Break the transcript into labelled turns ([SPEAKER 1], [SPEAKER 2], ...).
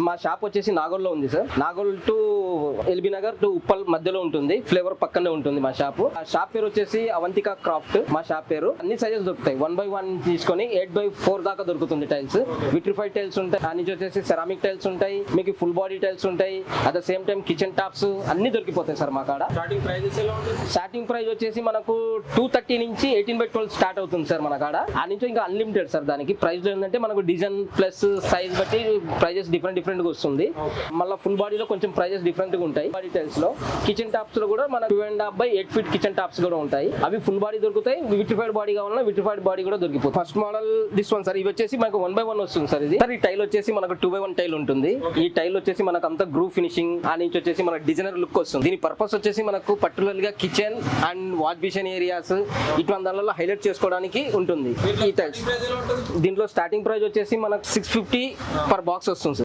[SPEAKER 1] మా షాప్ వచ్చేసి నాగోల్లో ఉంది sir. Nagole to LB Nagar to Uppal మధ్యలో ఉంటుంది. ఫ్లేవర్ పక్కనే ఉంటుంది మా షాప్. ఆ షాప్ పేరు వచ్చేసి అవంతిక క్రాఫ్ట్ మా షాప్ పేరు. అన్ని సైజెస్ దొరుకుతాయి. 1x1 తీసుకొని 8x4 దాకా దొరుకుతుంది టైల్స్. విట్రిఫైడ్ టైల్స్ ఉంటాయి. ఆ నుంచి వచ్చేసి సెరామిక్ టైల్స్ ఉంటాయి, మీకు ఫుల్ బాడీ టైల్స్ ఉంటాయి. At the same time kitchen tops అన్ని దొరికిపోతాయి సార్ మా కాడ. స్టార్టింగ్ ప్రైస్ వచ్చేసి మనకు 230 నుంచి 18x12 స్టార్ట్ అవుతుంది సార్ మన కాడ. ఆ నుంచి ఇంకా అన్లిమిటెడ్ సార్. దానికి ప్రైస్ ఏంటంటే మనకు డిజైన్ ప్లస్ సైజ్ బట్టి ప్రైజెస్ డిఫరెంట్ గా వస్తుంది. మళ్ళీ ఫుల్ బాడీలో కొంచెం ప్రైజెస్ డిఫరెంట్ గా ఉంటాయి. బాడీ టైల్స్ లో కిచెన్ టాప్స్ లో కూడా మన 2.5x8 ఫీట్ కిచెన్ టాప్స్ కూడా ఉంటాయి. అవి ఫుల్ బాడీ దొరుకుతాయి. విట్రిఫైడ్ బాడీ కావాలన్నా విట్రిఫైడ్ బాడీ కూడా దొరికిపోతుంది. First model this one sir. ఇవి వచ్చేసి మనకు 1x1 వస్తుంది సార్. ఇది సార్ ఈ టైల్ వచ్చేసి మనకు 2x1 టైల్ ఉంటుంది. ఈ టైల్ వచ్చేసి మనకు అంతా గ్రూ ఫినిషింగ్ ఆ నుంచి వచ్చేసి మన డిజైనర్ లుక్ వస్తుంది. దీని పర్పస్ వచ్చేసి మనకు పర్టికులర్ గా kitchen and wash basin areas ఇటువంటి దానిలో హైలైట్ చేసుకోవడానికి ఉంటుంది ఈ టైల్స్. దీంట్లో స్టార్టింగ్ ప్రైస్ వచ్చేసి మనకు 650 పర్ బాక్స్ వస్తుంది సార్.